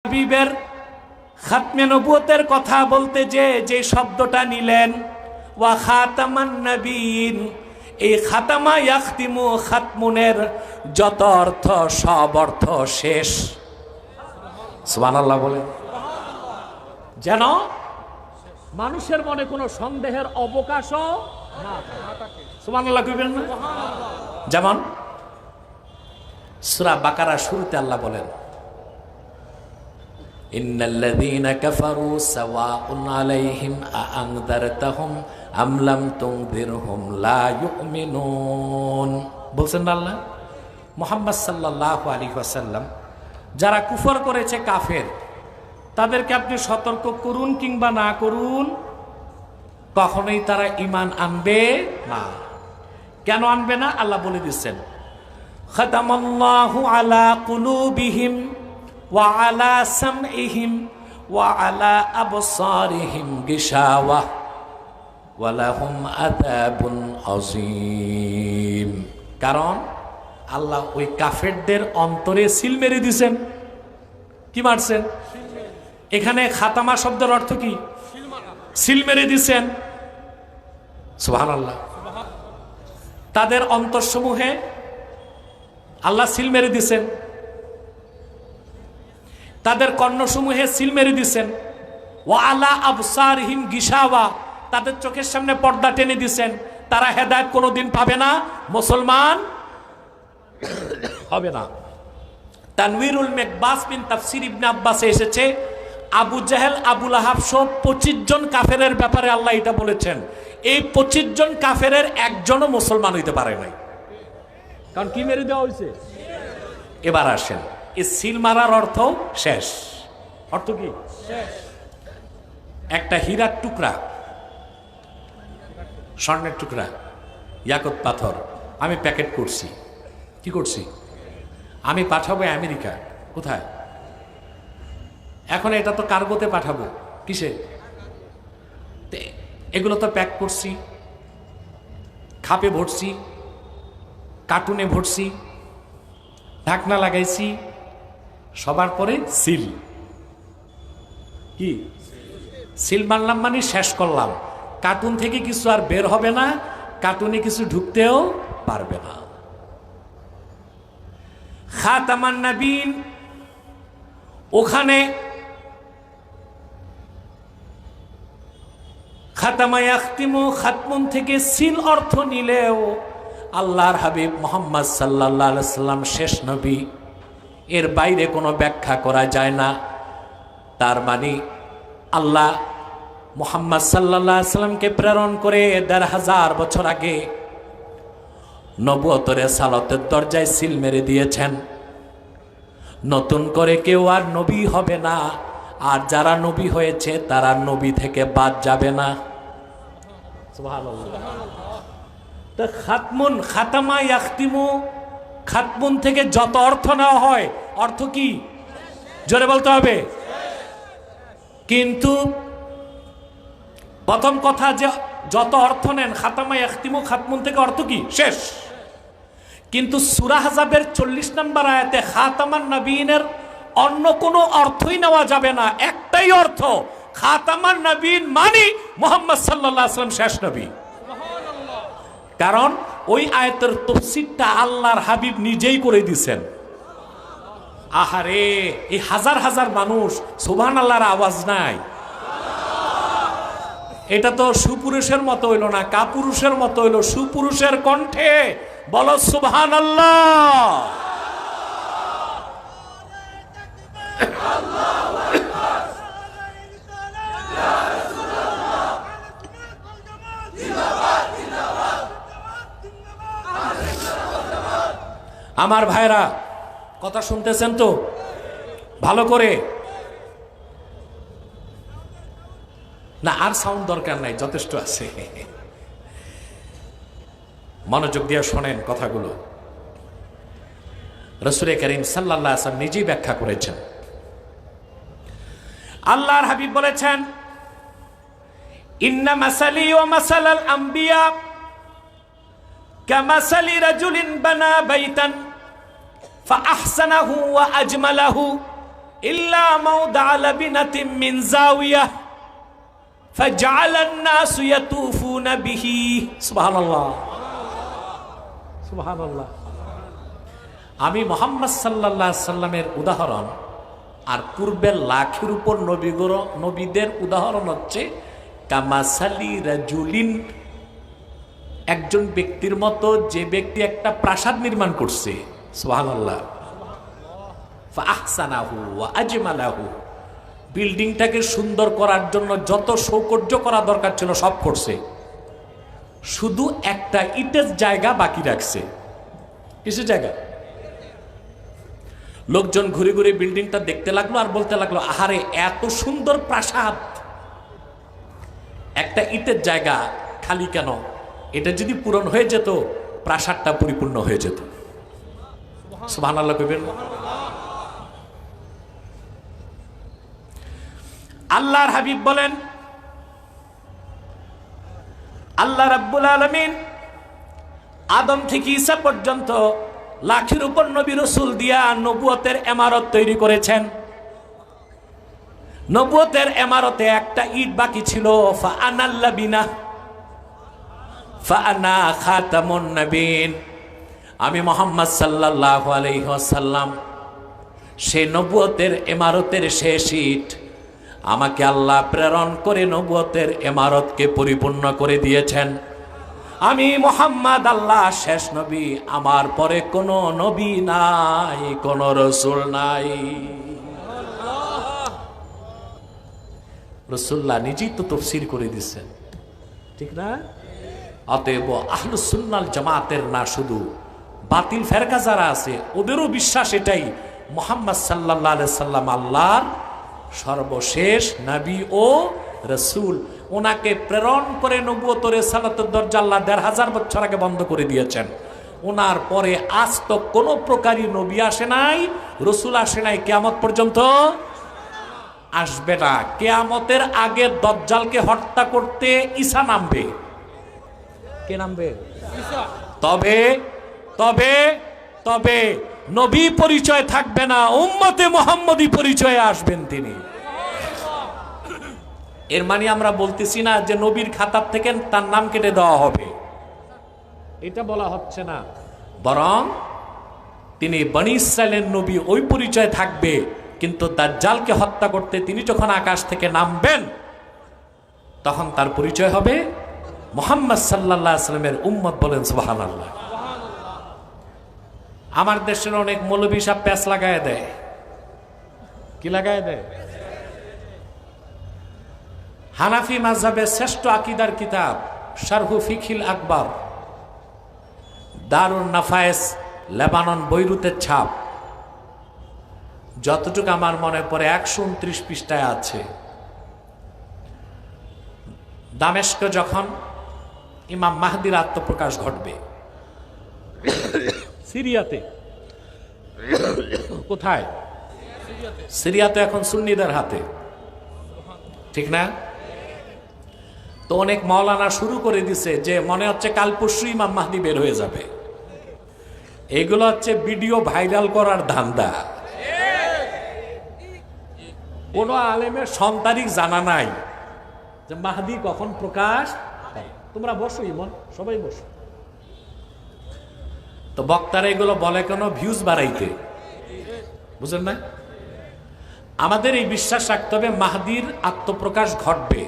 হাবিবের খাতমে নবুয়তের কথা বলতে যে শব্দটা নিলেন ওয়া খাতামান নবীন, এই খাতামা ইয়াখতিমু খাতমুনের যত অর্থ সব অর্থ শেষ। সুবহানাল্লাহ বলেন, যেন মানুষের মনে কোনো সন্দেহের অবকাশও না থাকে। সুবহানাল্লাহ কইবেন না? যেমন সূরা বাকারা শুরুতে আল্লাহ বলেন, ইন্নাল্লাযীনা কাফারু সাওয়াউন আলাইহিম আআনযারতাহুম আম লাম তুনযিরহুম লা ইউমিনুন। বলছেন না আল্লাহ মুহাম্মদ সাল্লাল্লাহু আলাইহি ওয়াসাল্লাম, যারা কুফর করেছে কাফের, তাদেরকে আপনি সতর্ক করুন কিংবা না করুন, কখনোই তারা ঈমান আনবে না। কেন আনবে না? আল্লাহ বলে দিচ্ছেন, খাতামাল্লাহু আলা কুলুবিহিম ওয়া আলা সামইহিম ওয়া আলা আবসারিহিম গিশাওয়াহ ওয়া লাহুম আযাবুন আযীম। কারণ আল্লাহ ওই কাফেরদের অন্তরে সিল মেরে দিয়েছেন। কি মারছেন? এখানে খাতামা শব্দের অর্থ কি? সিল মেরে দিয়েছেন। সুবহানাল্লাহ। তাদের অন্তরসমূহে আল্লাহ সিল মেরে দিয়েছেন, তাদের কর্ণসমূহে সিল মেরে দিয়েছেন। ওয়া আলা আবসারিহিম গিশাওয়া, তাদের চোখের সামনে পর্দা টেনে দিয়েছেন। তারা হেদায়েত কোনোদিন পাবে না, মুসলমান হবে না। তানওয়ীরুল মিকবাস বিন তাফসীর ইবনে আব্বাসে এসেছে, আবু জাহেল, আবু লাহাব সহ 25 জন কাফেরের ব্যাপারে আল্লাহ এটা বলেছেন। এই 25 জন কাফেরের একজনও মুসলমান হইতে পারে নাই, কারণ কি মেরে দেওয়া হয়েছে। এবার আসেন, এই সিল মারার অর্থ শেষ। অর্থ কি? একটা হীরার টুকরা, স্বর্ণের টুকরা, ইয়াকুত পাথর আমি প্যাকেট করছি। কি করছি? আমি পাঠাবো আমেরিকা। কোথায়? এখন এটা তো কার্গোতে পাঠাবো। কিসে? এগুলো তো প্যাক করছি, খাপে ভরছি, কার্টুনে ভরছি, ঢাকনা লাগাইছি, সবার পরে সিল। কি সিল মারলাম মানে শেষ করলাম। কার্টুন থেকে কিছু আর বের হবে না, কার্টুনে কিছু ঢুকতেও পারবে না। খাতামান নবীন, ওখানে খাতামা ইয়াখতিমু খাতমুন থেকে সিল অর্থ নিলেও আল্লাহর হাবিব মুহাম্মদ সাল্লাল্লাহু আলাইহি সাল্লাম শেষ নবী, এর বাইরে কোনো ব্যাখ্যা করা যায় না। তার মানে আল্লাহ মুহাম্মদ সাল্লাল্লাহু আলাইহি সাল্লামকে প্রেরণ করে ১৫০০ বছর আগে নবুয়তের রিসালাতের দরজায় সিল মেরে দিয়েছেন। নতুন করে কেউ আর নবী হবে না, আর যারা নবী হয়েছে তারা নবী থেকে বাদ যাবে না। সুবহানাল্লাহ। তো খাতমুন, খাতামা ইয়াখতিমু, খাতমুন থেকে যত অর্থ নেওয়া হয়, অর্থ কি? জোরে বলতে হবে। কিন্তু প্রথম কথা, যে যত অর্থ নেন খাতামা ইয়াখতিমু খাতমুন থেকে অর্থ কি? শেষ। কিন্তু সূরা আহজাবের 40 নম্বর আয়াতে খাতামান নবীনের অন্য কোনো অর্থই নেওয়া যাবে না। একটাই অর্থ, খাতামান নবীন মানে মুহাম্মদ সাল্লাল্লাহু আলাইহি ওয়াসাল্লাম শেষ নবী। কারণ ওই আয়াতের তাফসীরটা আল্লাহর হাবিব নিজেই করে দিয়েছেন। আহারে, এই হাজার হাজার মানুষ সুবহানাল্লাহর আওয়াজ নাই। এটা তো সুপুরুষের মতো হইল না, কাপুরুষের মতো হইল। সুপুরুষের কণ্ঠে বলো সুবহানাল্লাহ। আমার ভাইরা, কথা শুনতেছেন তো ভালো করে? না, আর সাউন্ড দরকার নাই, যথেষ্ট আছে। মনোযোগ দিয়ে শোনেন কথাগুলো। রাসূল করিম সাল্লাল্লাহু আলাইহি ওয়াসাল্লাম নিজেই ব্যাখ্যা করেছেন। আল্লাহর হাবিব বলেছেন, ইন্না মাসালি ওয়া মাসালাল আম্বিয়া কামাসালি রাজুলিন বানা বাইতান ফাআহসানাহু ওয়া আজমালাহু ইল্লা মাউদা লাবিনাতিন মিন যাওয়িয়া ফাজআলান নাসু ইয়াতুফুনা বিহি। সুবহানাল্লাহ, সুবহানাল্লাহ। আমি মুহাম্মদ সাল্লাল্লাহু আলাইহি সাল্লামের উদাহরণ আর পূর্বের লাখের উপর নবীদের উদাহরণ হচ্ছে কামাসালি রাজুলিন, একজন ব্যক্তির মতো যে ব্যক্তি একটা প্রাসাদ নির্মাণ করছে। সুবহানাল্লাহ। ফাআহসানাহু ওয়া আজমালাহু, বিল্ডিংটাকে সুন্দর করার জন্য যত সৌকর্য করা দরকার ছিল সব করছে, শুধু একটা ইটের জায়গা বাকি রাখছে। কিসের জায়গা? লোকজন ঘুরে ঘুরে বিল্ডিংটা দেখতে লাগলো আর বলতে লাগলো, আহারে এত সুন্দর প্রাসাদ, একটা ইটের জায়গা খালি কেন? এটা যদি পূরণ হয়ে যেত প্রাসাদটা পরিপূর্ণ হয়ে যেত। সুবহানাল্লাহ কইবেন। আল্লাহর হাবিব বলেন, আল্লাহ রাব্বুল আলামিন আদম থেকে ঈসা পর্যন্ত লাখের উপর নবী রাসূল দিয়া নবুয়তের ইমারত তৈরি করেছেন। নবুয়তের ইমারতে একটা ইট বাকি ছিল। ফাআনাল লাবিনা ফাআনা খাতামুন নবীন, আমি মুহাম্মদ সাল্লাল্লাহু আলাইহি ওয়াসাল্লাম সেই নবুয়তের ইমারতের শেষ ইট। আমাকে আল্লাহ প্রেরণ করে নবুয়তের ইমারতকে পরিপূর্ণ করে দিয়েছেন। আমি মুহাম্মদ আল্লাহ শেষ নবী, আমার পরে কোনো নবী নাই, কোনো রাসূল নাই। রাসূলুল্লাহ নিজেই তো তাফসীর করে দিচ্ছেন, ঠিক না? অতএব আহলুস সুন্নাল জামাতের না, শুধু বাতিল ফেরকা যারা আছে ওদেরও বিশ্বাস এটাই, মুহাম্মদ সাল্লাল্লাহু আলাইহি সাল্লাম আল্লাহর সর্বশেষ নবী ও রাসূল। ওনাকে প্রেরণ করে নবুয়ত রিসালাতের দরজা আল্লাহ ১৫০০ বছর আগে বন্ধ করে দিয়েছেন। ওনার পরে আজ তো কোনো প্রকারই নবী আসে নাই, রাসূল আসে নাই, কিয়ামত পর্যন্ত আসবে না। কিয়ামতের আগে দাজ্জালকে হত্যা করতে ঈসা নামবে। কে নামবে? ঈসা। তবে তবে তবে নবী পরিচয় থাকবে না, উম্মতে মুহাম্মদী পরিচয়ে আসবেন তিনি। এর মানে আমরা বলতেছি না যে নবীর খাতাব থেকে তার নাম কেটে দেওয়া হবে, এটা বলা হচ্ছে না। বরং তিনি বনি ইসরাইলের নবী, ওই পরিচয় থাকবে, কিন্তু দাজ্জালকে হত্যা করতে তিনি যখন আকাশ থেকে নামবেন তখন তার পরিচয় হবে মুহাম্মদ সাল্লাল্লাহু আলাইহি ওয়াসাল্লামের উম্মত। বলেন সুবহানাল্লাহ। আমার দেশের অনেক মৌলবী সাহেব প্যাচ লাগায় দেয়। কি লাগায় দেয়? হানাফি মাযহাবের শ্রেষ্ঠ আকীদার কিতাব শারহু ফিকহিল আকবার, দারুন নাফায়েস, লেবানন, বৈরুতের ছাপ। যতটুকু আমার মনে পড়ে ১২৯ পৃষ্ঠায় আছে। দামেস্কে যখন ইমাম মাহদির আত্মপ্রকাশ ঘটবে, সিরিয়াতে, কোথায়? সিরিয়াতে এখন সুন্নিদের হাতে, ঠিক না? তো অনেক মাওলানা শুরু করে দিছে যে মনে হচ্ছে কাল পরশু ইমাম মাহদি বের হয়ে যাবে। এগুলো হচ্ছে ভিডিও ভাইরাল করার ধান্দা। কোন আলেমের সন্তানিক জানা নাই যে মাহদি কখন প্রকাশ। তোমরা বসো, ইমন সবাই বসো। তো বক্তারা এগুলো বলে কেন? ভিউজ বাড়াইতে, বুঝলেন না? আমাদের এই বিশ্বাস রাখতে হবে মাহদির আত্মপ্রকাশ ঘটবে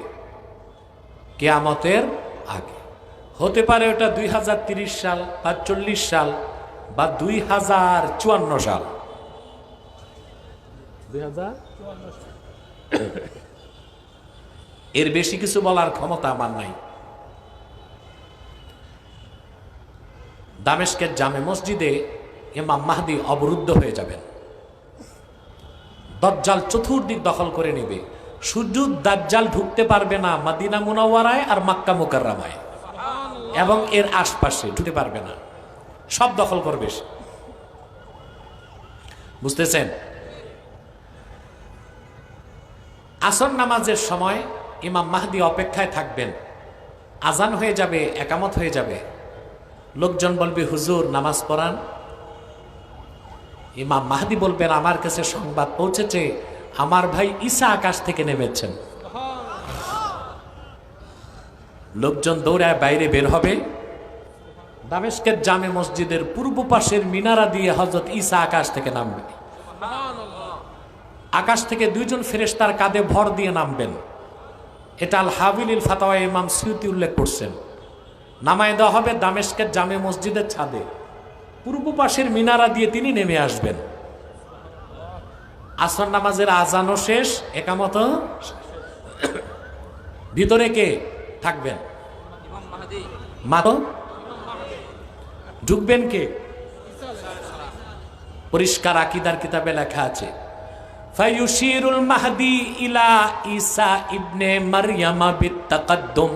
কিয়ামতের আগে। হতে পারে ওটা 2030 সাল বা 40 সাল বা 2054 সাল। 2054 এর বেশি কিছু বলার ক্ষমতা আমার নাই। দামেস্কের জামে মসজিদে ইমাম মাহদি অবরুদ্ধ হয়ে যাবেন। দাজ্জাল চতুর্দিক দখল করে নেবে। শুধু দাজ্জাল ঢুকতে পারবে না মদিনা মুনাওয়ারায় আর মক্কা মুকাররমায় এবং এর আশপাশে, ঢুকতে পারবে না, সব দখল করবে। বুঝতেছেন? আসর নামাজের সময় ইমাম মাহদি অপেক্ষায় থাকবেন। আজান হয়ে যাবে, একামত হয়ে যাবে। লোকজন বলবে হুজুর নামাজ পড়ান। ইমাম মাহদী বলবেন আমার কাছে সংবাদ পৌঁছেছে আমার ভাই ঈসা আকাশ থেকে নেমেছেন। লোকজন দৌড়ায় বাইরে বের হবে, দামেস্কের জামে মসজিদের পূর্ব পাশের মিনারা দিয়ে হযরত ঈসা আকাশ থেকে নামবে। আকাশ থেকে দুইজন ফেরেশতার কাঁধে ভর দিয়ে নামবেন। এটা আল হাবিলিল ফাতাওয়া ইমাম সুয়ুতি উল্লেখ করছেন। নামায় দেওয়া হবে দামেস্কের জামে মসজিদের ছাদে, পূর্ব পাশের মিনারা দিয়ে তিনি নেমে আসবেন। আসর নামাজের আজানও শেষ, একামত ভিতরে কে থাকবেন? ঢুকবেন কে? পরিষ্কার আকীদার কিতাবে লেখা আছে ফায়ুশিরুল মাহদি ইলা ঈসা ইবনে মারইয়াম বিত্তাকাদ্দুম।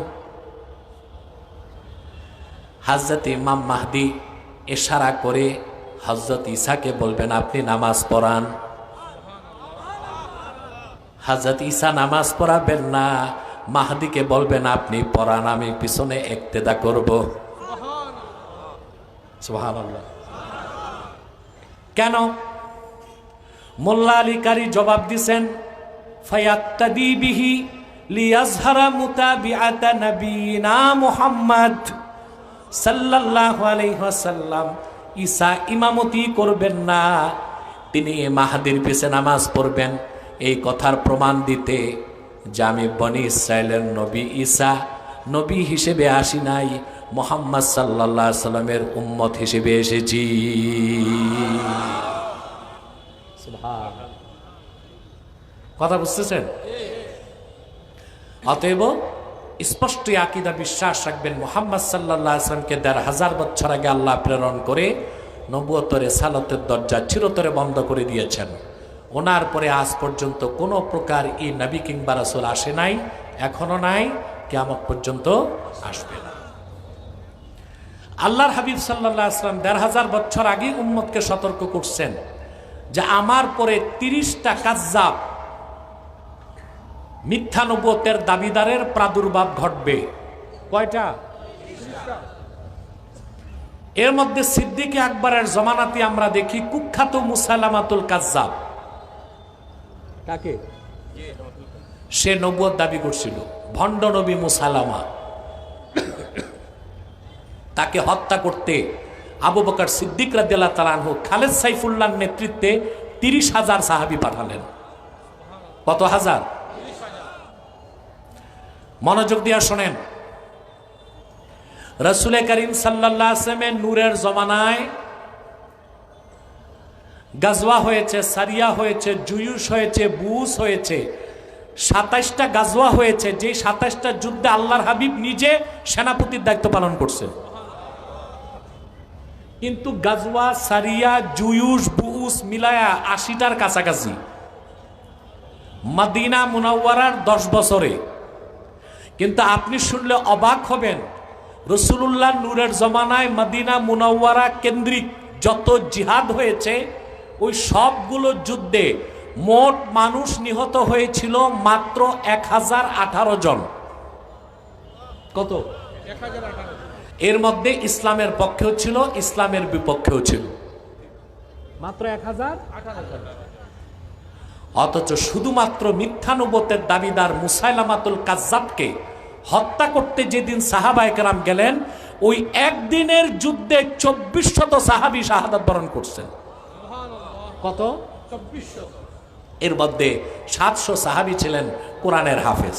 হযরত ইমাম মাহদি ইশারা করে হযরত ঈসাকে বলবেন আপনি নামাজ পড়ান। হযরত ঈসা নামাজ পড়াবেন না, মাহদিকে বলবেন আপনি পড়ান, আমি পিছনে ইক্তেদা করব। সুবহানাল্লাহ। কেন? মোল্লা আলী কারি জবাব দিছেন ফায়াক্তাদি বিহি লিয়াজহারা মুতাবিআতা নবিয়িনা মুহাম্মদ সাল্লাল্লাহু আলাইহি ওয়াসাল্লাম। ঈসা ইমামতি করবেন না, তিনি মাহদির পিছে নামাজ পড়বেন। এই কথার প্রমাণ দিতে যে আমি বনি ইসরায়েলের নবী ঈসা নবী হিসেবে আসি নাই, মুহাম্মদ সাল্লাল্লাহু আলাইহি সাল্লামের উম্মত হিসেবে এসেছি। কথা বুঝতেছেন? অতএব স্পষ্ট আকীদা বিশ্বাস রাখবেন মুহাম্মদ সাল্লাল্লাহু আলাইহি ওয়াসাল্লামকে ১৫০০ বছর আগে আল্লাহ প্রেরণ করে নবুয়ত রিসালাতের দরজা চিরতরে বন্ধ করে দিয়েছেন। ওনার পরে আজ পর্যন্ত কোনো প্রকার এই নবী কিংবা রাসূল আসে নাই, এখনো নাই, কিয়ামত পর্যন্ত আসবে না। আল্লাহর হাবিব সাল্লাল্লাহু আলাইহি ওয়াসাল্লাম ১৫০০ বছর আগে উম্মতকে সতর্ক করছেন যে আমার পরে ৩০টা কাজ্জাব মিথ্যা নবুয়তের দাবিদারের প্রাদুর্ভাব ঘটবে। কয়টা? এর মধ্যে সিদ্দিক আকবরের জমানাতে আমরা দেখি কুখ্যাত মুসাইলামাতুল কাজ্জাব। কাকে? সে নবুয়ত দাবি করছিল, ভণ্ড নবী মুসাইলামা। তাকে হত্যা করতে আবু বকর সিদ্দিক রাদিয়াল্লাহু তাআলা আনহু খালেদ সাইফুল্লাহর নেতৃত্বে ৩০,০০০ সাহাবী পাঠালেন। কত হাজার? মনোযোগ দিয়া শোনেন, রাসূল করিম সাল্লাল্লাহু আলাইহি ওয়াসাল্লামের নূরের জমানায় গাজওয়া হয়েছে, সারিয়া হয়েছে, জুয়ুশ হয়েছে, বুস হয়েছে, ২৭টা গাজওয়া হয়েছে। যে ২৭টা যুদ্ধে আল্লাহর হাবিব নিজে সেনাপতির দায়িত্ব পালন করছেন। কিন্তু গাজওয়া, সারিয়া, জুয়ুশ, বুস মিলায়া ৮০টার কাছাকাছি। মদিনা মুনাওয়ারার ১০ বছরে। কিন্তু আপনি শুনলে অবাক হবেন, রাসূলুল্লাহ নূরের জমানায় মদিনা মুনাওয়ারা কেন্দ্রিক যত জিহাদ হয়েছে ওই সবগুলো যুদ্ধে মোট মানুষ নিহত হয়েছিল মাত্র ১০১৮ জন। কত? ১০১৮। এর মধ্যে ইসলামের পক্ষেও ছিল, ইসলামের বিপক্ষেও ছিল, মাত্র ১০১৮ জন। অথচ শুধুমাত্র মিথ্যা নবুয়তের দাবিদার মুসাইলামাতুল কাজ্জাবকে হত্যা করতে যেদিন সাহাবায়ে কেরাম গেলেন, ওই একদিনের যুদ্ধে ২৪০০ সাহাবী শাহাদাত বরণ করছেন। কত? ২৪০০। এর মধ্যে ৭০০ সাহাবী ছিলেন কোরআনের হাফেজ।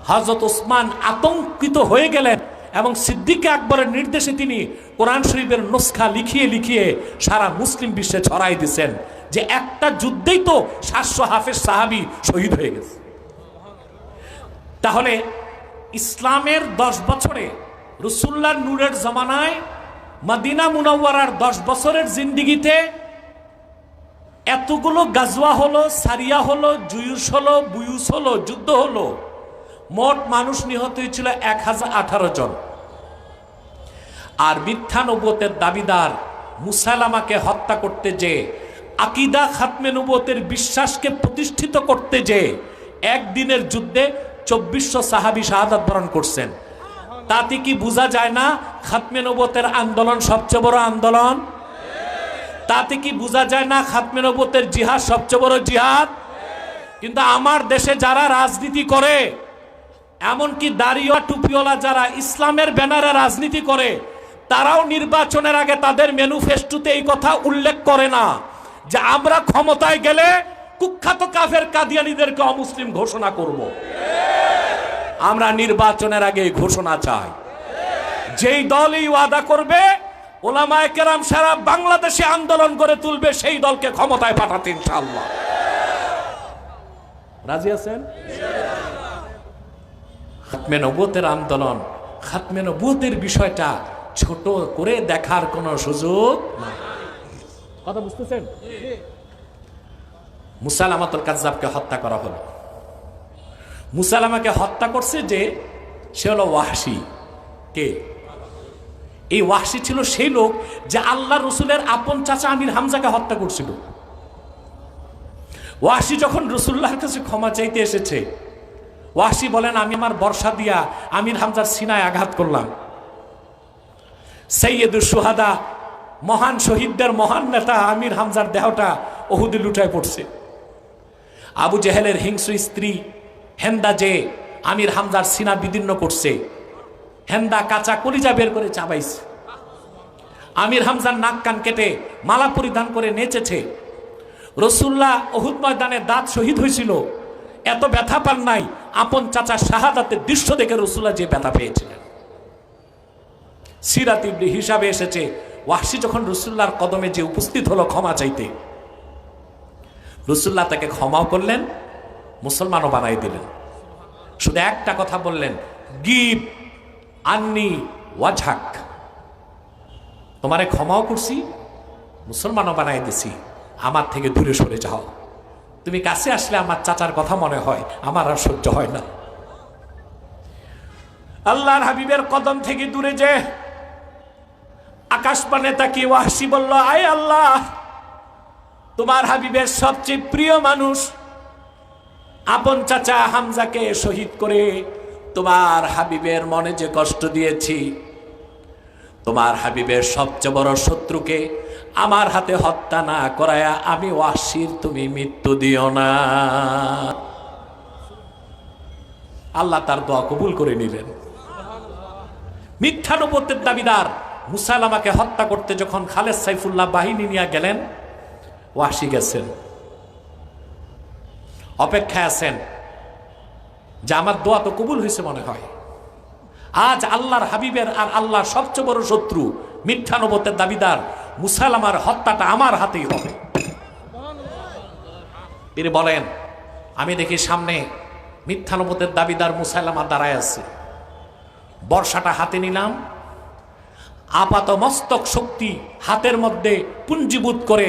হযরত ওসমান আতঙ্কিত হয়ে গেলেন এবং সিদ্দিক আকবরের নির্দেশে তিনি কোরআন শরীফের নুসখা লিখিয়ে লিখিয়ে সারা মুসলিম বিশ্বে ছড়াই দিয়েছেন যে একটা যুদ্ধেই তো ৭০০ হাফেজ সাহাবী শহীদ হয়ে গেছে। তাহলে ইসলামের ১০ বছরে রাসূলুল্লাহর নূরের জমানায় মদিনা মুনাওয়ারার ১০ বছরের জিন্দেগিতে এতগুলো গাজওয়া হলো, সারিয়া হলো, জুয়ুশ হলো, বুয়ুস হলো, যুদ্ধ হলো, মোট মানুষ নিহত হয়েছিল ১০১৮ জন। আর মিথ্যা নবুয়তের দাবিদার মুসাইলামাকে হত্যা করতে যে, আকীদা খাতমে নবুয়তের বিশ্বাসকে প্রতিষ্ঠিত করতে যে একদিনের যুদ্ধে ২৪০০ সাহাবী শাহাদাত বরণ করছেন। তাতে কি বোঝা যায় না খাতমে নবুয়তের আন্দোলন সবচেয়ে বড় আন্দোলন? তাতে কি বোঝা যায় না খাতমে নবুয়তের জিহাদ সবচেয়ে বড় জিহাদ? কিন্তু আমার দেশে যারা রাজনীতি করে, এমনকি দাড়িওয়া টুপিওয়ালা যারা ইসলামের ব্যানারে রাজনীতি করে, তারাও নির্বাচনের আগে তাদের ম্যানিফেস্টোতে এই কথা উল্লেখ করে না যে আমরা ক্ষমতায় গেলে কুখ্যাত কাফের কাদিয়ানীদেরকে অমুসলিম ঘোষণা করব। আমরা নির্বাচনের আগে ঘোষণা চাই। যেই দল এই ওয়াদা করবে, ওলামায়ে কেরাম সারা বাংলাদেশে আন্দোলন করে তুলবে সেই দলকে ক্ষমতায় পাঠাতে ইনশাআল্লাহ। রাজি আছেন? খাতমে নবুয়তের আন্দোলন, খাতমে নবুয়তের বিষয়টা ছোট করে দেখার কোন সুযোগ নাই। কথা বুঝতেছেন? মুসাইলামাতুল কাযযাবকে হত্যা করা হলো। মুসাইলামাকে হত্যা করছে যে, সে হলো ওয়াহশী। কে? এই ওয়াহশী ছিল সেই লোক যে আল্লাহ রসুলের আপন চাচা আমির হামজাকে হত্যা করছিল। ওয়াহশী যখন রসুল্লাহর কাছে ক্ষমা চাইতে এসেছে, ওয়াহশী বলেন, আমি আমার বর্ষা দিয়া আমির হামজার সিনায় আঘাত করলাম। সাইয়্যিদুশ শুহাদা, মহান শহীদদের মহান নেতা আমির হামজার দেহটা উহুদে লুটায় পড়ছে। আবু জেহেলের হিংস্র স্ত্রী হেন্দা যে আমির হামজার সিনা বিদীর্ণ করছে, হেন্দা কাঁচা কলিজা বের করে চাবাইছে। আমির হামজার নাক কান কেটে মালা পরিধান করে নেচেছে। রসুল্লাহ উহুদ ময়দানে দাঁত শহীদ হয়েছিল, এত ব্যথা পান নাই। আপন চাচা শাহাদাতের দৃশ্য দেখে রসুল্লাহ যে ব্যথা পেয়েছিলেন। সিরাত ইবনে হিসাবে এসেছে, ওয়াহশী যখন রসুল্লাহর কদমে যে উপস্থিত হলো ক্ষমা চাইতে, রসুল্লাহ তাকে ক্ষমাও করলেন, মুসলমানও বানাই দিলেন। শুধু একটা কথা বললেন, গিব আন্নি ওয়াজহাক, তোমারে ক্ষমাও করছি, মুসলমানও বানাই দিছি, আমার থেকে দূরে সরে যাও। তুমি কাছে আসলে আমার চাচার কথা মনে হয়, আমার আর সহ্য হয় না। আল্লাহর হাবিবের কদম থেকে দূরে যে আকাশপানে তাকিয়ে ওয়াহশী বলল, আয় আল্লাহ, তোমার হাবিবের সবচেয়ে প্রিয় মানুষ আপন চাচা হামজাকে শহীদ করে তোমার হাবিবের মনে যে কষ্ট দিয়েছি, তোমার হাবিবের সবচেয়ে বড় শত্রুকে আমার হাতে হত্যা না করায়া আমি ওয়াহশীর তুমি মৃত্যু দিও না। আল্লাহ তার দোয়া কবুল করে নিলেন। মিথ্যা নবুয়তের দাবিদার মুসাইলামাকে হত্যা করতে যখন খালেদ সাইফুল্লাহ বাহিনী নিয়ে গেলেন, ওয়াহশী গেছেন, অপেক্ষায় আছেন যে আমার দোয়া তো কবুল হয়েছে মনে হয়। আজ আল্লাহর হাবিবের আর আল্লাহর সবচেয়ে বড় শত্রু মিথ্যা নবুয়তের দাবিদার মুসাইলামার হত্যাটা আমার হাতেই হবে। তিনি বলেন, আমি দেখি সামনে মিথ্যা নবুয়তের দাবিদার মুসাইলামা দাঁড়ায় আছে, বর্ষাটা হাতে নিলাম, আপাত মস্তক শক্তি হাতের মধ্যে পুঞ্জীভূত করে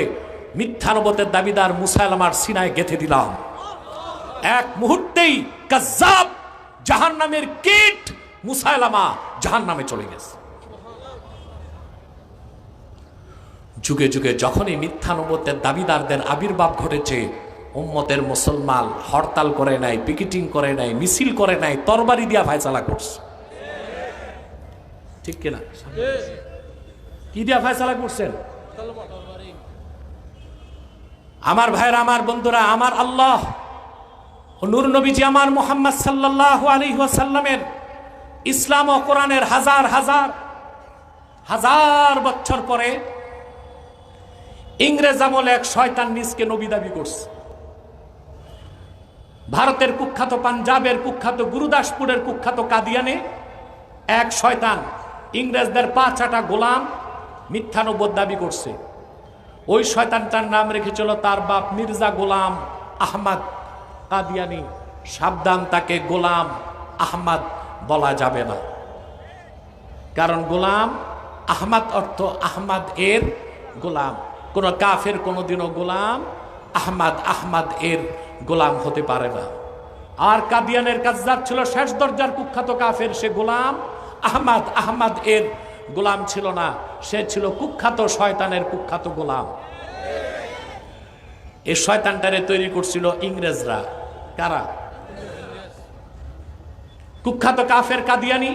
মিথ্যা নবুয়তের দাবিদার মুসাইলামার সিনায় গেঁথে দিলাম। এক মুহূর্তেই কাযযাব জাহান্নামের কীট মুসাইলামা জাহান্নামে চলে গেছে। যুগে যুগে যখনই মিথ্যা নবুয়তের দাবিদারদের আবির্ভাব ঘটেছে, উম্মতের মুসলমান হরতাল করে নাই, পিকেটিং করে নাই, মিছিল করে নাই, তরবারি দিয়া ফায়সালা করছে। ঠিক কিনা? কি দিয়া ফায়সালা করছেন? আমার ভাইরা, আমার বন্ধুরা, আমার আল্লাহ নূর নবীজি আমার মুহাম্মদ সাল্লাল্লাহু আলাইহি ওয়াসাল্লামের ইসলাম ও কোরআনের হাজার হাজার হাজার বছর পরে ইংরেজ আমলে এক শয়তান নিজকে নবী দাবি করছে। ভারতের কুখ্যাত, পাঞ্জাবের কুখ্যাত, গুরুদাসপুরের কুখ্যাত কাদিয়ানে এক শয়তান ইংরেজদের পা চাটা গোলাম মিথ্যা নবুয়ত দাবি করছে। ওই শয়তানটার নাম রেখেছিল তার বাপ মির্জা গোলাম আহমদ কাদিয়ানি। সাবধান, তাকে গোলাম আহমদ বলা যাবে না, কারণ গোলাম আহমদ অর্থ আহমদ এর গোলাম। কোন কাফের কোনোদিনও গোলাম আহমদ এর গোলাম হতে পারে না। আর কাদিয়ানের কাযযাব ছিল শেষ দরজার কুখ্যাত কাফের, সে গোলাম আহমদ এর গোলাম ছিল না, সে ছিল কুখ্যাত শয়তানের কুখ্যাত গোলাম। এই শয়তানটারে তৈরি করছিল ইংরেজরা। কারা? কুখ্যাত কাফের কাদিয়ানি,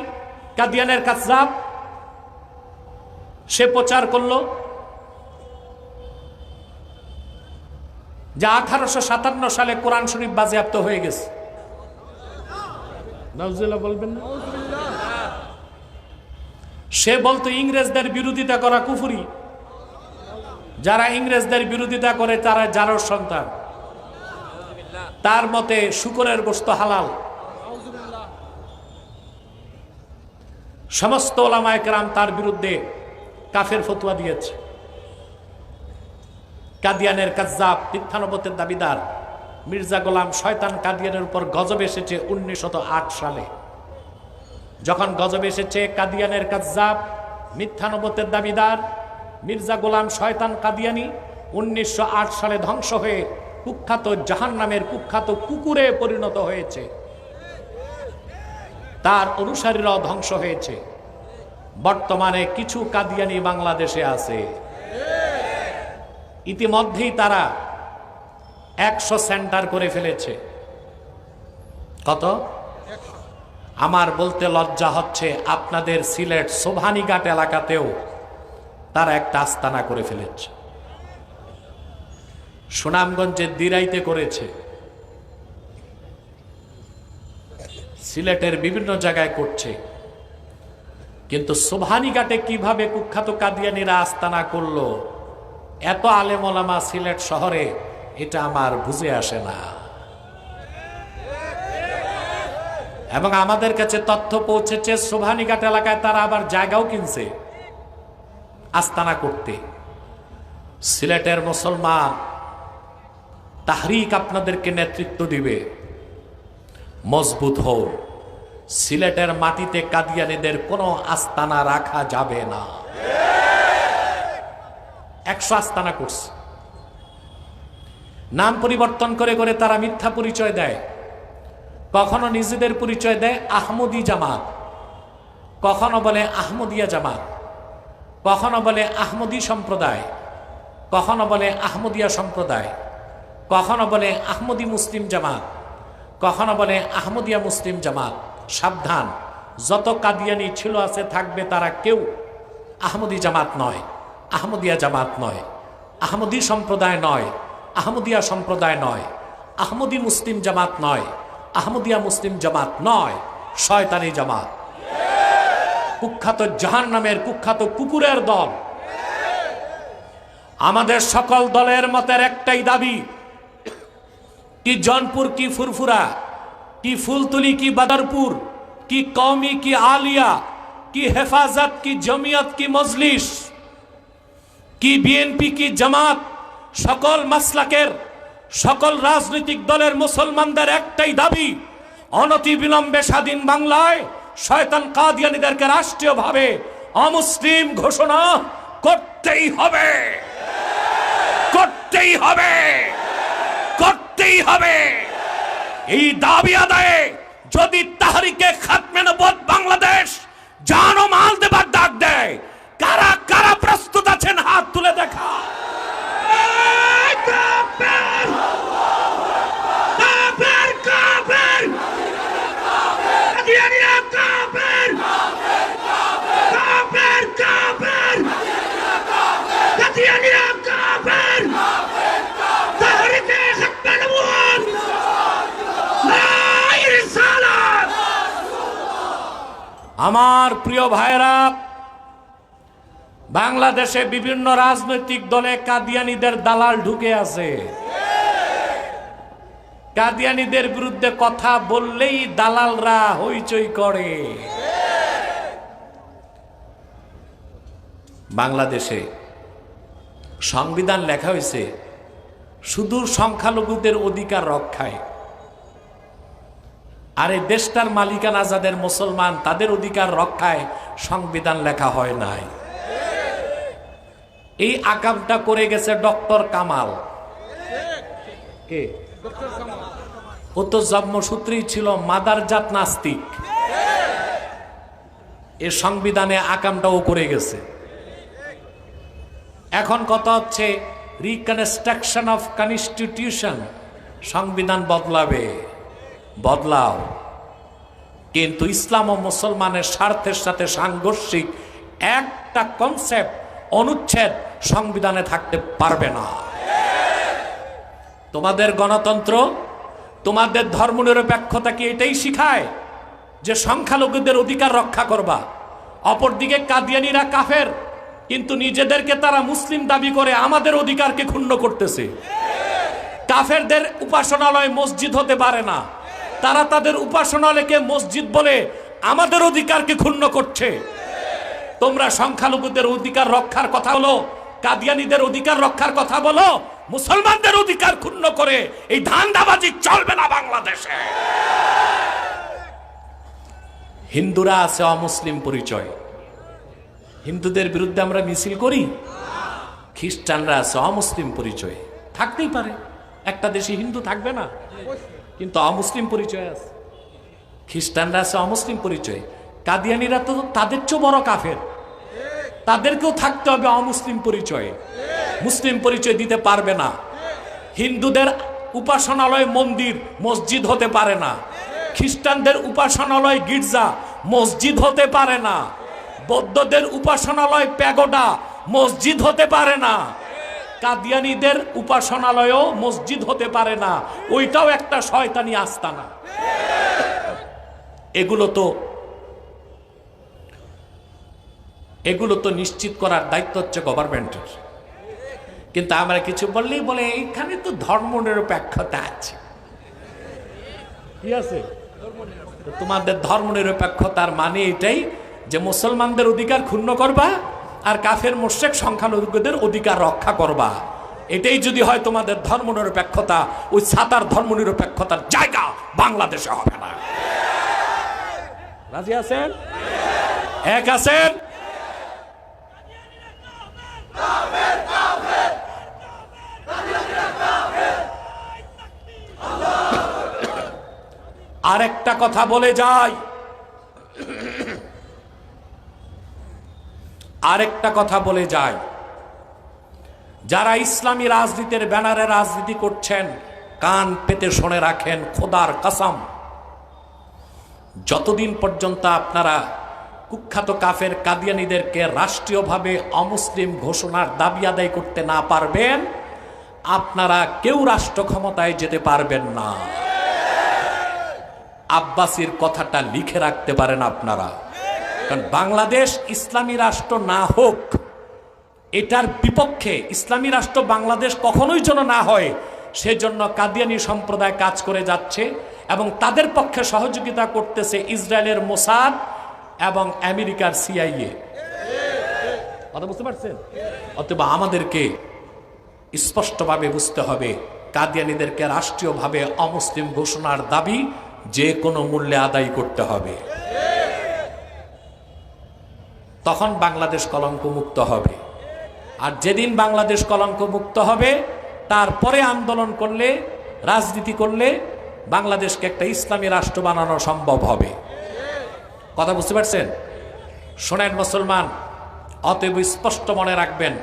কাদিয়ানের কাযযাব। সে প্রচার করলো যা 1857 সালে কোরআন শরীফ বাজেয়াপ্ত হয়ে গেছে। নাউজুবিল্লাহ বলবেন না? সে বলতো ইংরেজদের বিরোধিতা করা কুফরি, যারা ইংরেজদের বিরোধিতা করে তারা জারর সন্তান। তার মতে শুকরের গোশত হালাল। সমস্ত ওলামায়ে কেরাম তার বিরুদ্ধে কাফের ফতোয়া দিয়েছে। কাদিয়ানের কাজ্জাব, মিথ্যানবতের দাবিদার মির্জা গোলাম শয়তান কাদিয়ানের উপর গজব এসেছে 1908 সালে। যখন গজব এসেছে, কাদিয়ানের কাজ্জাব, মিথ্যানবতের দাবিদার মির্জা গোলাম শয়তান কাদিয়ানি 1908 সালে ধ্বংস হয়ে কুখ্যাত জাহান্নামের কুখ্যাত কুকুরে পরিণত হয়েছে। তার অনুসারীরাও ধ্বংস হয়েছে। বর্তমানে কিছু কাদিয়ানি বাংলাদেশে আছে। ইতিমধ্যেই তারা 100 সেন্টার করে ফেলেছে। কত? আমার বলতে লজ্জা হচ্ছে, আপনাদের সিলেট সোভানীঘাট এলাকাতেও তারা একটা আস্তানা করে ফেলেছে। সুনামগঞ্জের দিরাইতে করেছে, সিলেটের বিভিন্ন জায়গায় করছে। কিন্তু সোভানীঘাটে কিভাবে কুখ্যাত কাদিয়ানিরা আস্তানা করলো, এত আলেম ওলামা সিলেট শহরে, এটা আমার বুঝে আসে না। এবং আমাদের কাছে তথ্য পৌঁছেছে সোভানীঘাট এলাকায় তারা আবার জায়গাও কিনছে আস্তানা করতে। সিলেটের মুসলমান তাহরিক আপনাদেরকে নেতৃত্ব দিবে, মজবুত হোক। সিলেটের মাটিতে কাদিয়ানীদের কোনো আস্তানা রাখা যাবে না। 100 আস্তানা করছে। নাম পরিবর্তন করে করে তারা মিথ্যা পরিচয় দেয়। কখনো নিজেদের পরিচয় দেয় আহমদী জামাত, কখনো বলে আহমদিয়া জামাত, কখনো বলে আহমদী সম্প্রদায়, কখনো বলে আহমদিয়া সম্প্রদায়, কখনো বলে আহমদী মুসলিম জামাত, কখনো বলে আহমদিয়া মুসলিম জামাত। সাবধান, যত কাদিয়ানি ছিল আছে থাকবে, তারা কেউ আহমদী জামাত নয়, আহমদিয়া জামাত নয়, আহমদী সম্প্রদায় নয়, আহমদিয়া সম্প্রদায় নয়, আহমদী মুসলিম জামাত নয়, আহমদিয়া মুসলিম জামাত নয়, শয়তানি জামাত, কুখ্যাত জাহান্নামের কুখ্যাত কুকুরের দল। আমাদের সকল দলের মতের একটাই দাবি, কি জনপুর, কি ফুরফুরা, কি ফুলতুলি, কি বাদরপুর, কি কওমি, কি আলিয়া, কি হেফাজত, কি জমিয়ত, কি মজলিস, কি বিএনপি, কি জামাত, সকল মাসলাকের সকল রাজনৈতিক দলের মুসলমানদের একটাই দাবি, অনতি বিলম্বে স্বাধীন বাংলায় শয়তান কাদিয়ানীদেরকে রাষ্ট্রীয়ভাবে অমুসলিম ঘোষণা করতেই হবে, করতেই হবে, করতেই হবে। এই দাবি আদায়ে যদি তাহরিকে খাতমে নবুয়ত বাংলাদেশ জান ও মাল দেবার ডাক দেয়, কারা কারা প্রস্তুত আছেন হাত তুলে দেখা। আমার প্রিয় ভাইরা, বাংলাদেশে বিভিন্ন রাজনৈতিক দলে কাদিয়ানীদের দালাল ঢুকে আছে। কাদিয়ানীদের বিরুদ্ধে কথা বললেই দালালরা হইচই করে। বাংলাদেশে সংবিধান লেখা হয়েছে শুধু সংখ্যালঘুদের অধিকার রক্ষায়, আর এই দেশটার মালিকানা যাদের মুসলমান তাদের অধিকার রক্ষায় সংবিধান লেখা হয় নাই। এই আকামটা করে গেছে ডক্টর কামাল। কে? ও তো জন্মসূত্রেই ছিল মাদারজাত নাস্তিক। এ সংবিধানে আকামটাও করে গেছে। এখন কথা হচ্ছে রিকনস্ট্রাকশন অফ কনস্টিটিউশন, সংবিধান বদলাবে, বদলাও, কিন্তু ইসলাম ও মুসলমানের স্বার্থের সাথে সাংঘর্ষিক একটা কনসেপ্ট, অনুচ্ছেদ সংবিধানে থাকতে পারবে না। তোমাদের গণতন্ত্র, তোমাদের ধর্মনিরপেক্ষতা কি এটাই শিখায় যে সংখ্যালঘুদের অধিকার রক্ষা করবা? অপরদিকে কাদিয়ানীরা কাফের, কিন্তু নিজেদেরকে তারা মুসলিম দাবি করে আমাদের অধিকারকে ক্ষুণ্ণ করতেছে। কাফেরদের উপাসনালয় মসজিদ হতে পারে না, তারা তাদের উপাসনালয়কে মসজিদ বলে আমাদের অধিকারকে ক্ষুণ্ণ করছে। তোমরা সংখ্যালঘুদের অধিকার রক্ষার কথা বলো, কাদিয়ানীদের অধিকার রক্ষার কথা বলো, মুসলমানদের অধিকার ক্ষুণ্ণ করে এই ধান্দাবাজি চলবে না বাংলাদেশে। হিন্দুরা আছে অমুসলিম পরিচয়, হিন্দুদের বিরুদ্ধে আমরা মিছিল করি। খ্রিস্টানরা আছে অমুসলিম পরিচয়, থাকতেই পারে, একটা দেশে হিন্দু থাকবে না, কিন্তু অমুসলিম পরিচয় আছে। খ্রিস্টানরা আছে অমুসলিম পরিচয়, কাদিয়ানীরা তো তাদের চেয়ে বড় কাফের, তাদেরকেও থাকতে হবে অমুসলিম পরিচয়ে, মুসলিম পরিচয় দিতে পারবে না। হিন্দুদের উপাসনালয় মন্দির মসজিদ হতে পারে না, খ্রিস্টানদের উপাসনালয় গির্জা মসজিদ হতে পারে না, বৌদ্ধদের উপাসনালয় প্যাগোডা মসজিদ হতে পারে না, কাদিয়ানীদের উপাসনালয়ও মসজিদ হতে পারে না, ওইটাও একটা শয়তানি আস্তানা। এগুলো তো নিশ্চিত করার দায়িত্ব হচ্ছে গভর্নমেন্টের। কিন্তু আমরা কিছু বললেই বলে এইখানে তো ধর্মনিরপেক্ষতা আছে। কি আছে? তোমাদের ধর্মনিরপেক্ষতার মানে এটাই যে মুসলমানদের অধিকার ক্ষুণ্ণ করবা আর কাফের মুশরিক সংখ্যালঘুদের অধিকার রক্ষা করবা। এটাই যদি হয় তোমাদের ধর্মনিরপেক্ষতা, ওই সাতার ধর্মনিরপেক্ষতার জায়গা বাংলাদেশে হবে না। রাজি আছেন? এক আছেন? আরেকটা কথা বলে যাই, যারা ইসলামী রাজনীতির ব্যানারে রাজনীতি করছেন কান পেতে শুনে রাখেন, খোদার কসম, যতদিন পর্যন্ত আপনারা কুখ্যাত কাফের কাদিয়ানীদেরকে রাষ্ট্রীয়ভাবে অমুসলিম ঘোষণার দাবি আদায় করতে না পারবেন, আপনারা কেউ রাষ্ট্র ক্ষমতায় যেতে পারবেন না। আব্বাসীর কথাটা লিখে রাখতে পারেন আপনারা, কারণ বাংলাদেশ ইসলামী রাষ্ট্র না হোক, এটার বিপক্ষে ইসলামী রাষ্ট্র বাংলাদেশ কখনোই যেন না হয়, সেজন্য কাদিয়ানী সম্প্রদায় কাজ করে যাচ্ছে এবং তাদের পক্ষে সহযোগিতা করতেছে ইসরায়েলের মোসাদ এবং আমেরিকার সিআইএ। কথা বুঝতে পারছেন? অথবা আমাদেরকে স্পষ্টভাবে বুঝতে হবে, কাদিয়ানীদেরকে রাষ্ট্রীয়ভাবে অমুসলিম ঘোষণার দাবি যে কোনো মূল্যে আদায় করতে হবে, তখন বাংলাদেশ কলঙ্ক মুক্ত হবে। আর যেদিন বাংলাদেশ কলঙ্ক মুক্ত হবে, তারপরে আন্দোলন করলে, রাজনীতি করলে বাংলাদেশকে একটা ইসলামী রাষ্ট্র বানানো সম্ভব হবে। কথা বুঝতে পারছেন? শোনেন মুসলমান, অতএব স্পষ্ট মনে রাখবেন,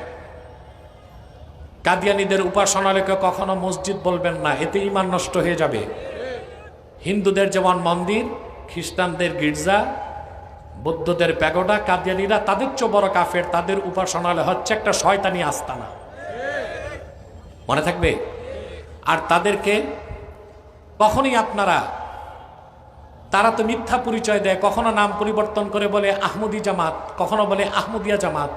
কাদিয়ানীদের উপাসনালয়কে কখনো মসজিদ বলবেন না, এতে ঈমান নষ্ট হয়ে যাবে। হিন্দুদের যেমন মন্দির, খ্রিস্টানদের গির্জা, বৌদ্ধদের প্যাগোডা, কাদিয়ানীরা তাদের চেয়ে বড় কাফের, তাদের উপাসনালয় হচ্ছে একটা শয়তানি আস্তানা। মনে থাকবে? আর তাদেরকে কখনই আপনারা, তারা তো মিথ্যা পরিচয় দেয়, কখনো নাম পরিবর্তন করে বলে আহমদি জামাত, কখনো বলে আহমদিয়া জামাত,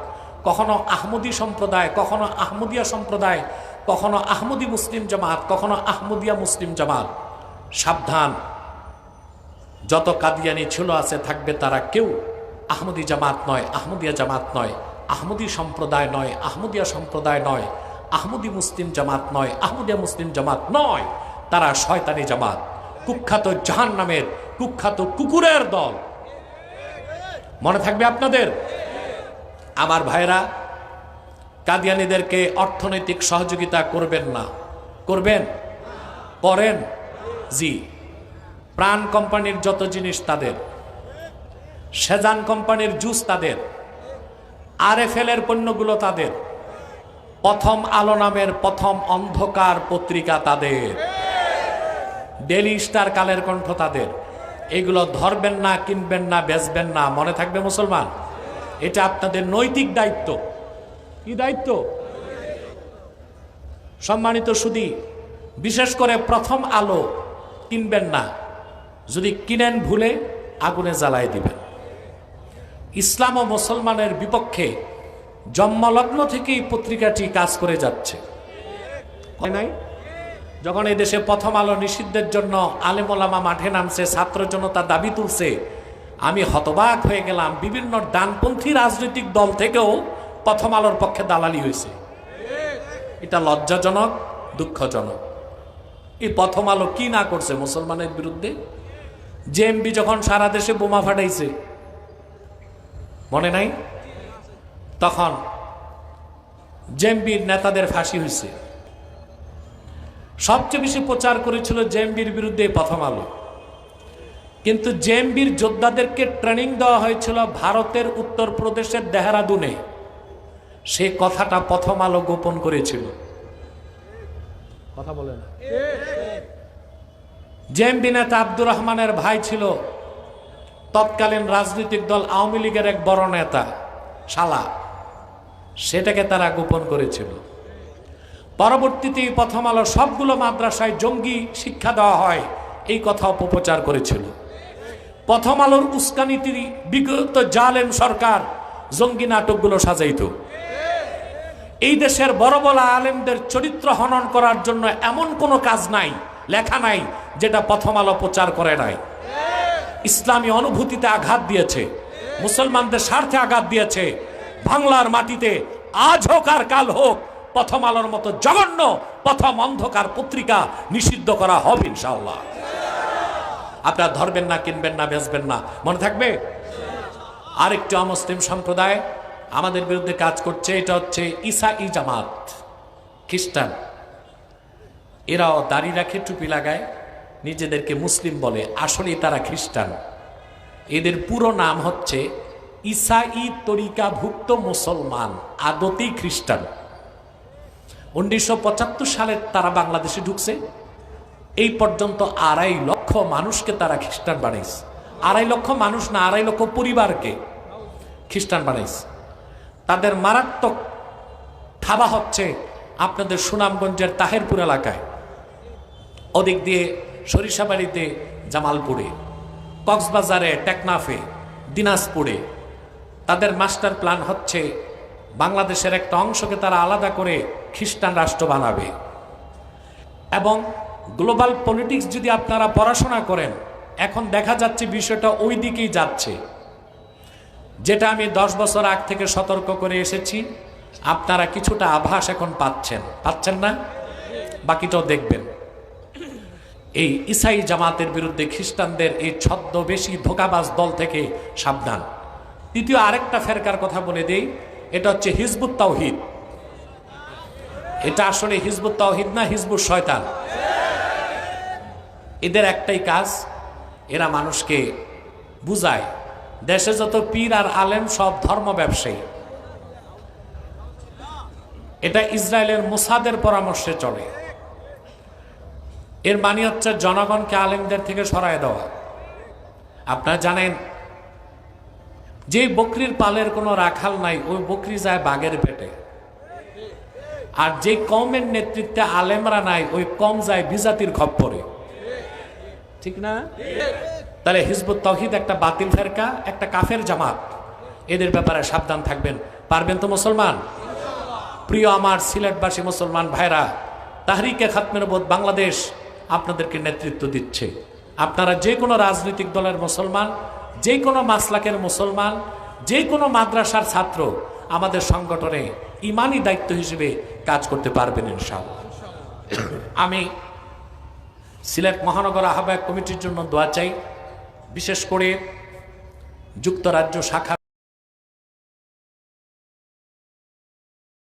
কখনো আহমদি সম্প্রদায়, কখনো আহমদিয়া সম্প্রদায়, কখনো আহমদি মুসলিম জামাত, কখনো আহমদিয়া মুসলিম জামাত। সাবধান, যত কাদিয়ানি ছিল আছে থাকবে, তারা কেউ আহমদি জামাত নয়, আহমদিয়া জামাত নয়, আহমদি সম্প্রদায় নয়, আহমদিয়া সম্প্রদায় নয়, আহমদি মুসলিম জামাত নয়, আহমদিয়া মুসলিম জামাত নয়, তারা শয়তানি জামাত, কুখ্যাত জাহান্নামের কুখ্যাত কুকুরের দল। মনে থাকবে আপনাদের? আমার ভাইরা, কাদিয়ানীদেরকে অর্থনৈতিক সহযোগিতা করবেন না। করবেন? করেন? জি। প্রাণ কোম্পানির যত জিনিস তাদের, সেজান কোম্পানির জুস তাদের, আরএফএল এর পণ্যগুলো তাদের, প্রথম আলো নামের প্রথম অন্ধকার পত্রিকা তাদের, ডেলি স্টার, কালের কণ্ঠ তাদের। এগুলো ধরবেন না, কিনবেন না, বেচবেন না। মনে থাকবে মুসলমান, এটা আপনাদের নৈতিক দায়িত্ব। কি দায়িত্ব? সম্মানিত সুধী, বিশেষ করে প্রথম আলো কিনবেন না, যদি কিনেন ভুলে আগুনে জ্বালায় দিবেন। ইসলাম ও মুসলমানের বিপক্ষে জন্মলগ্ন থেকেই পত্রিকাটি কাজ করে যাচ্ছে, নাই? যখন এই দেশে প্রথম আলো নিষিদ্ধের জন্য আলেম ওলামা মাঠে নামছে, ছাত্র জনতা দাবি তুলছে, আমি হতবাক হয়ে গেলাম। বিভিন্ন ডানপন্থী রাজনৈতিক দল থেকেও প্রথম আলোর পক্ষে দালালি হয়েছে। এটা লজ্জাজনক, দুঃখজনক। এই প্রথম আলো কি না করছে মুসলমানের বিরুদ্ধে? জেএমবি যখন সারা দেশে বোমা ফাটাইছে, মনে নাই? তখন জেএমবির নেতাদের ফাঁসি হয়েছে। সবচেয়ে বেশি প্রচার করেছিল জেএমবির বিরুদ্ধে প্রথম আলো। কিন্তু জেএমবির যোদ্ধাদেরকে ট্রেনিং দেওয়া হয়েছিল ভারতের উত্তরপ্রদেশের দেহরাদুনে। সে কথাটা প্রথম আলো গোপন করেছিল। কথা বলে না। জেএমবি নেতা আব্দুর রহমানের ভাই ছিল তৎকালীন রাজনৈতিক দল আওয়ামী লীগের এক বড় নেতা, শালা। সেটাকে তারা গোপন করেছিল। পরবর্তীতে প্রথম আলো সবগুলো মাদ্রাসায় জঙ্গি শিক্ষা দেওয়া হয় এই কথা অপপ্রচার করেছিল। প্রথম আলোর উস্কানিতে বিগত জালেম সরকার জঙ্গি নাটকগুলো সাজাইত। এই দেশের বড় বড় আলেমদের চরিত্র হনন করার জন্য এমন কোনো কাজ নাই, লেখা নাই, যেটা প্রথম আলো প্রচার করে নাই। ইসলামী অনুভূতিতে আঘাত দিয়েছে, মুসলমানদের স্বার্থে আঘাত দিয়েছে। বাংলার মাটিতে আজ হোক আর কাল হোক প্রথম আলোর মতো জঘন্য প্রথম অন্ধকার পত্রিকা নিষিদ্ধ করা হবে ইনশাআল্লাহ। আপনারা ধরবেন না, কিনবেন না, বেচবেন না, মনে থাকবে? আরেকটি অমুসলিম সম্প্রদায় আমাদের বিরুদ্ধে কাজ করছে, এটা হচ্ছে ঈসাই জামাত, খ্রিস্টান। এরাও দাড়ি রাখে, টুপি লাগায়, নিজেদেরকে মুসলিম বলে, আসলে তারা খ্রিস্টান। এদের পুরো নাম হচ্ছে ঈসাই তরিকাভুক্ত মুসলমান, আদতেই খ্রিস্টান। 1975 সালে তারা বাংলাদেশে ঢুকছে। এই পর্যন্ত 2.5 লক্ষ মানুষকে তারা খ্রিস্টান বানাইছে। 2.5 লক্ষ মানুষ না, 2.5 লক্ষ পরিবারকে খ্রিস্টান বানাইছে। তাদের মারাত্মক থাবা হচ্ছে আপনাদের সুনামগঞ্জের তাহেরপুর এলাকায়, ওদিক দিয়ে সরিষাবাড়িতে, জামালপুরে, কক্সবাজারে, টেকনাফে, দিনাজপুরে। তাদের মাস্টার প্ল্যান হচ্ছে বাংলাদেশের একটা অংশকে তারা আলাদা করে খ্রিস্টান রাষ্ট্র বানাবে। এবং গ্লোবাল পলিটিক্স যদি আপনারা পড়াশোনা করেন, এখন দেখা যাচ্ছে বিষয়টা ওই দিকেই যাচ্ছে। যেটা আমি 10 বছর আগ থেকে সতর্ক করে এসেছি, আপনারা কিছুটা আভাস এখন পাচ্ছেন না? বাকিটাও দেখবেন। এই ঈসাই জামাতের বিরুদ্ধে খ্রিস্টানদের এই ছদ্মবেশী ধোঁকাবাজ দল থেকে সাবধান। দ্বিতীয় আরেকটা ফেরকার কথা বলে দেই, এটা হচ্ছে হিজবুত তাওহীদ। এটা আসলে হিজবুত তাওহীদ না, হিজবুত শয়তান। এদের একটাই কাজ, এরা মানুষকে বুঝায় দেশে যত পীর আর আলেম সব ধর্ম ব্যবসায়ী। এটা ইসরায়েলের মোসাদের পরামর্শে চলে। এর মানে হচ্ছে জনগণকে আলেমদের থেকে সরায় দেওয়া। আপনারা জানেন, যে বকরির পালের কোনো রাখাল নাই, ওই বকরি যায় বাঘের পেটে। আর যে কমের নেতৃত্বে আলেমরা নাই, ওই কম যায় বিজাতির খপ্পরে। ঠিক না? তাহলে হিজবুত তাওহীদ একটা বাতিল ফেরকা, একটা কাফের জামাত। এদের ব্যাপারে সাবধান থাকবেন। পারবেন তো মুসলমান? প্রিয় আমার সিলেটবাসী মুসলমান ভাইরা, তাহরিকে খাতমে নবুয়ত বাংলাদেশ আপনাদেরকে নেতৃত্ব দিচ্ছে। আপনারা যে কোনো রাজনৈতিক দলের মুসলমান, যে কোনো মাসলাকের মুসলমান, যে কোনো মাদ্রাসার ছাত্র আমাদের সংগঠনে ইমানি দায়িত্ব হিসেবে কাজ করতে পারবেন ইনশাআল্লাহ। আমি সিলেট মহানগর আহ্বায়ক কমিটির জন্য দোয়া চাই, বিশেষ করে যুক্তরাজ্য শাখা